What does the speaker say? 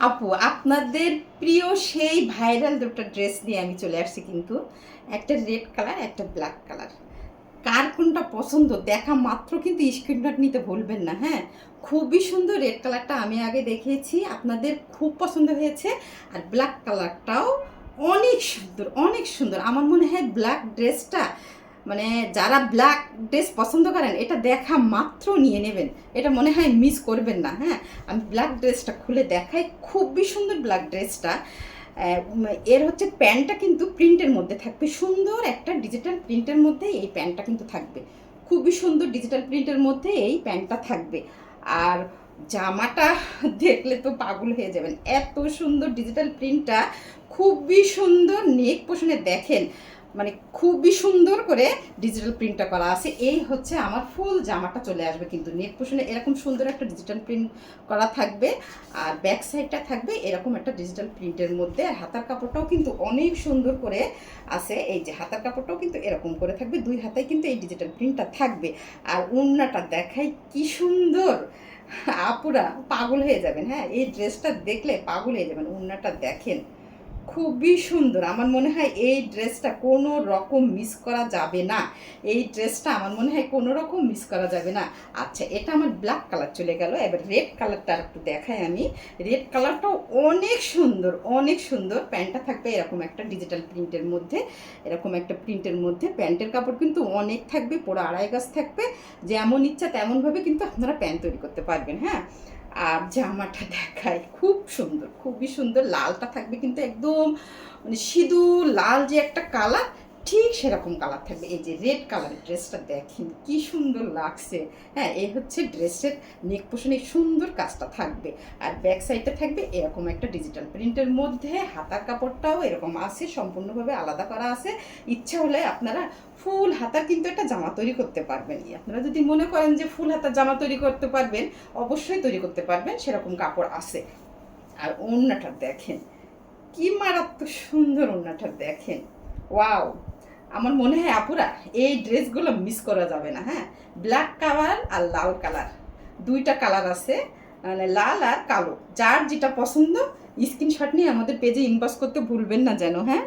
আপু আপনাদের প্রিয় সেই ভাইরাল দুটো ড্রেস নিয়ে আমি চলে আসছি, কিন্তু একটা রেড কালার, একটা ব্ল্যাক কালার। কার কোনটা পছন্দ দেখা মাত্র কিন্তু স্ক্রিনশট নিতে ভুলবেন না। হ্যাঁ, খুবই সুন্দর। রেড কালারটা আমি আগে দেখিয়েছি, আপনাদের খুব পছন্দ হয়েছে। আর ব্ল্যাক কালারটাও অনেক সুন্দর, অনেক সুন্দর। আমার মনে হয় ব্ল্যাক ড্রেসটা মানে যারা ব্ল্যাক ড্রেস পছন্দ করেন এটা দেখা মাত্র নিয়ে নেবেন, এটা মনে হয় মিস করবেন না। হ্যাঁ, আমি ব্ল্যাক ড্রেসটা খুলে দেখাই, খুবই সুন্দর ব্ল্যাক ড্রেসটা। এর হচ্ছে প্যান্টটা কিন্তু প্রিন্টের মধ্যে থাকবে, সুন্দর একটা ডিজিটাল প্রিন্টের মধ্যে এই প্যান্টটা কিন্তু থাকবে, খুবই সুন্দর ডিজিটাল প্রিন্টের মধ্যে এই প্যান্টটা থাকবে। আর জামাটা দেখলে তো পাগল হয়ে যাবেন, এত সুন্দর ডিজিটাল প্রিন্টটা, খুবই সুন্দর। নেক পোষণে দেখেন, মানে খুবই সুন্দর করে ডিজিটাল প্রিন্টটা করা আছে। এই হচ্ছে আমার ফুল জামাটা চলে আসবে, কিন্তু নেক পোষণে এরকম সুন্দর একটা ডিজিটাল প্রিন্ট করা থাকবে। আর ব্যাক সাইডটা থাকবে এরকম একটা ডিজিটাল প্রিন্টের মধ্যে। হাতার কাপড়টাও কিন্তু অনেক সুন্দর করে আছে, এই যে হাতার কাপড়টাও কিন্তু এরকম করে থাকবে, দুই হাতায় কিন্তু এই ডিজিটাল প্রিন্টটা থাকবে। আর ওড়নাটা দেখাই কি সুন্দর, আপুরা পাগল হয়ে যাবেন। হ্যাঁ, এই ড্রেসটা দেখলে পাগল হয়ে যাবেন। ওড়নাটা দেখেন, খুবই সুন্দর। আমার মনে হয় এই ড্রেসটা কোনো রকম মিস করা যাবে না, এই ড্রেসটা আমার মনে হয় কোনো রকম মিস করা যাবে না। আচ্ছা, এটা আমার ব্ল্যাক কালার চলে গেল, এবার রেড কালারটা একটু দেখাই আমি। রেড কালারটাও অনেক সুন্দর, অনেক সুন্দর। প্যান্টটা থাকবে এরকম একটা ডিজিটাল প্রিন্টের মধ্যে, এরকম একটা প্রিন্টের মধ্যে। প্যান্টের কাপড় কিন্তু অনেক থাকবে, পুরো আড়াই গজ থাকবে। যেমন ইচ্ছা তেমনভাবে কিন্তু আপনারা প্যান্ট তৈরি করতে পারবেন। হ্যাঁ, আর জামাটা দেখায় খুব সুন্দর, খুবই সুন্দর। লালটা থাকবে কিন্তু একদম মানে সিঁদুর লাল যে একটা কালার, ঠিক সেরকম কালার থাকবে। এই যে রেড কালারের ড্রেসটা দেখেন কি সুন্দর লাগছে। হ্যাঁ, এই হচ্ছে ড্রেসের নেক পোষণে সুন্দর কাজটা থাকবে। আর ব্যাক সাইডটা থাকবে এরকম একটা ডিজিটাল প্রিন্টের মধ্যে। হাতার কাপড়টাও এরকম আছে, সম্পূর্ণভাবে আলাদা করা আছে। ইচ্ছা হলে আপনারা ফুল হাতার কিন্তু একটা জামা তৈরি করতে পারবেন। আপনারা যদি মনে করেন যে ফুল হাতার জামা তৈরি করতে পারবেন, অবশ্যই তৈরি করতে পারবেন, সেরকম কাপড় আছে। আর ওড়নাটা দেখেন কি মারাত্মক সুন্দর, ওড়নাটা দেখেন, ওয়াও। আমার মনে হয় আপুরা এই ড্রেসগুলো মিস করা যাবে না। হ্যাঁ, ব্ল্যাক কালার আর লাল কালার, দুইটা কালার আছে, মানে লাল আর কালো। যার যেটা পছন্দ স্ক্রিনশট নিয়ে আমাদের পেজে ইনবক্স করতে ভুলবেন না যেন। হ্যাঁ।